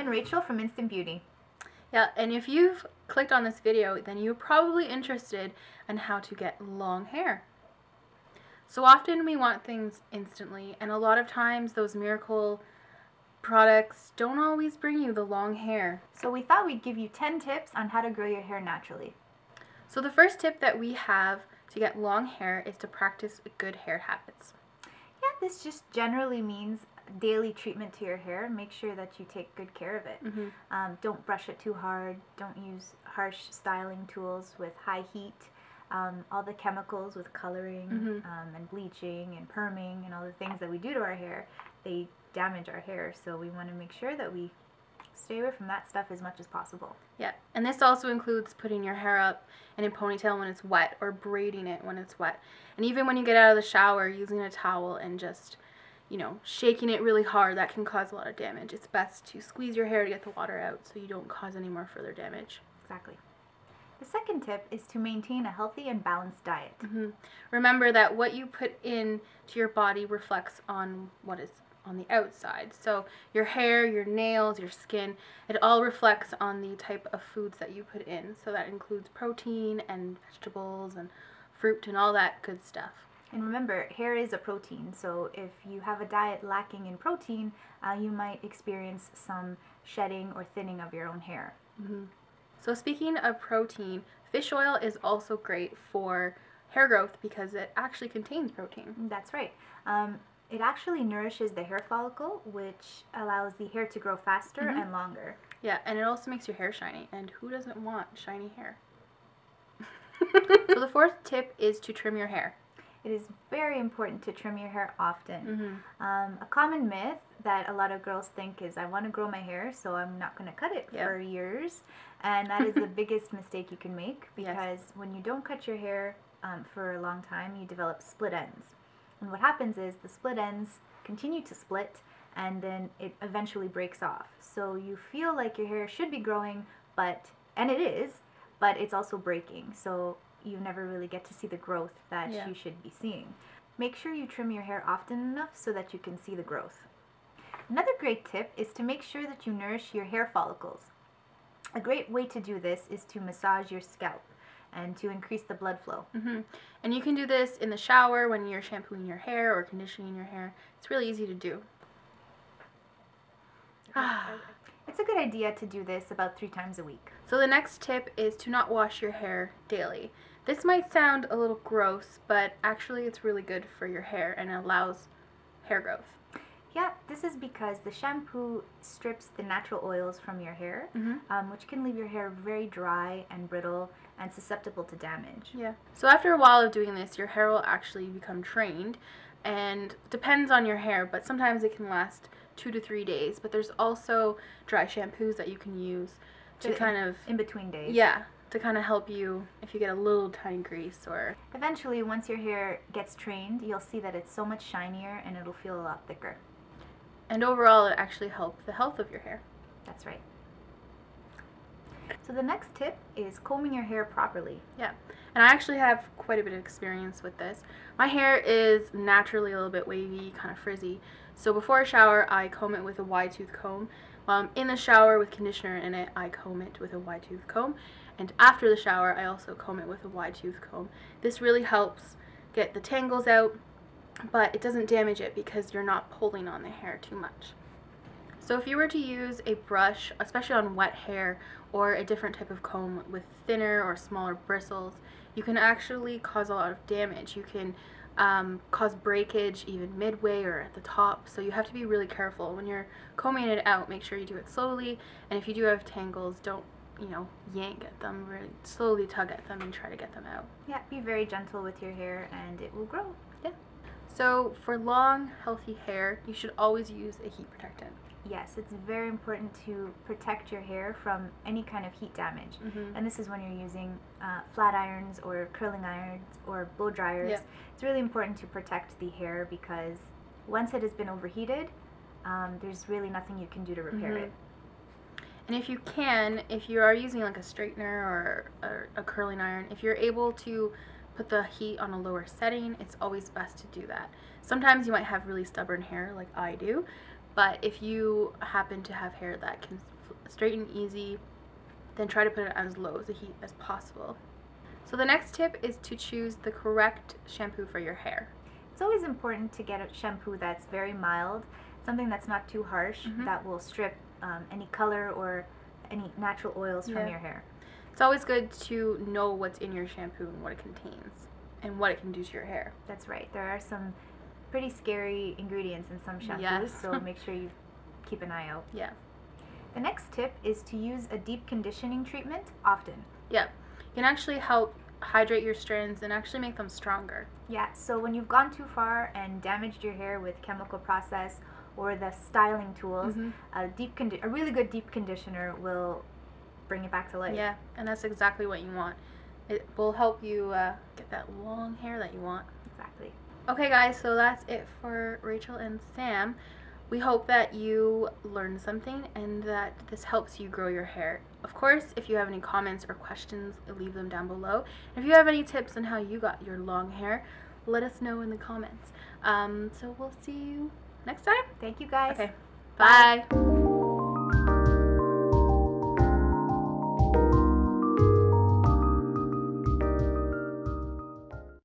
I'm Rachel from Instant Beauty. Yeah, and if you've clicked on this video, then you're probably interested in how to get long hair. So often we want things instantly, and a lot of times those miracle products don't always bring you the long hair. So we thought we'd give you 10 tips on how to grow your hair naturally. So the first tip that we have to get long hair is to practice good hair habits. Yeah, this just generally means daily treatment to your hair. Make sure that you take good care of it. Don't brush it too hard. Don't use harsh styling tools with high heat. All the chemicals with coloring and bleaching and perming and all the things that we do to our hair, they damage our hair. So we want to make sure that we stay away from that stuff as much as possible. Yeah, and this also includes putting your hair up in a ponytail when it's wet or braiding it when it's wet. And even when you get out of the shower, using a towel and just, shaking it really hard, that can cause a lot of damage. It's best to squeeze your hair to get the water out so you don't cause any more further damage. Exactly. The second tip is to maintain a healthy and balanced diet. Remember that what you put in to your body reflects on what is on the outside. So your hair, your nails, your skin, it all reflects on the type of foods that you put in. So that includes protein and vegetables and fruit and all that good stuff. And remember, hair is a protein, so if you have a diet lacking in protein, you might experience some shedding or thinning of your own hair. So speaking of protein, fish oil is also great for hair growth because it actually contains protein. That's right. It actually nourishes the hair follicle, which allows the hair to grow faster and longer. Yeah, and it also makes your hair shiny, and who doesn't want shiny hair? So the fourth tip is to trim your hair. It is very important to trim your hair often. A common myth that a lot of girls think is, I want to grow my hair, so I'm not going to cut it for years. And that is the biggest mistake you can make, because when you don't cut your hair for a long time, you develop split ends. And what happens is the split ends continue to split, and then it eventually breaks off. So you feel like your hair should be growing, and it is, but it's also breaking. So you never really get to see the growth that you should be seeing. Make sure you trim your hair often enough so that you can see the growth. Another great tip is to make sure that you nourish your hair follicles. A great way to do this is to massage your scalp and to increase the blood flow. And you can do this in the shower when you're shampooing your hair or conditioning your hair. It's really easy to do. It's a good idea to do this about 3 times a week. So the next tip is to not wash your hair daily. This might sound a little gross, but actually it's really good for your hair and allows hair growth. Yeah, this is because the shampoo strips the natural oils from your hair, which can leave your hair very dry and brittle and susceptible to damage. Yeah. So after a while of doing this, your hair will actually become trained, and depends on your hair, but sometimes it can last 2 to 3 days. But there's also dry shampoos that you can use to kind of in between days. Yeah, to kind of help you if you get a little tiny grease or. Eventually, once your hair gets trained, you'll see that it's so much shinier and it'll feel a lot thicker. And overall, it actually helps the health of your hair. That's right. So the next tip is combing your hair properly. Yeah, and I actually have quite a bit of experience with this. My hair is naturally a little bit wavy, kind of frizzy. So before a shower, I comb it with a wide tooth comb. While I'm in the shower with conditioner in it, I comb it with a wide tooth comb. And after the shower, I also comb it with a wide tooth comb. This really helps get the tangles out, but it doesn't damage it because you're not pulling on the hair too much. So if you were to use a brush, especially on wet hair, or a different type of comb with thinner or smaller bristles, you can actually cause a lot of damage. You can cause breakage even midway or at the top, so you have to be really careful. When you're combing it out, make sure you do it slowly, and if you do have tangles, don't yank at them, really slowly tug at them and try to get them out. Yeah, be very gentle with your hair and it will grow. Yeah. So for long, healthy hair, you should always use a heat protectant. Yes, it's very important to protect your hair from any kind of heat damage. And this is when you're using flat irons or curling irons or blow dryers. It's really important to protect the hair because once it has been overheated, there's really nothing you can do to repair it. And if you are using like a straightener or a curling iron, if you're able to put the heat on a lower setting, it's always best to do that. Sometimes you might have really stubborn hair like I do, But if you happen to have hair that can straighten easy, then try to put it as low as the heat as possible. So the next tip is to choose the correct shampoo for your hair. It's always important to get a shampoo that's very mild, something that's not too harsh, that will strip any color or any natural oils from your hair. It's always good to know what's in your shampoo and what it contains and what it can do to your hair. That's right. There are some pretty scary ingredients in some shampoos, so make sure you keep an eye out. Yeah. The next tip is to use a deep conditioning treatment often. Yeah. It can actually help hydrate your strands and actually make them stronger. Yeah, so when you've gone too far and damaged your hair with chemical process or the styling tools, a really good deep conditioner will bring it back to life. Yeah, and that's exactly what you want. It will help you get that long hair that you want. Exactly. Okay guys, so that's it for Rachel and Sam. We hope that you learned something and that this helps you grow your hair. Of course, if you have any comments or questions, leave them down below. If you have any tips on how you got your long hair, let us know in the comments. So we'll see you next time. Thank you guys. Okay. Bye.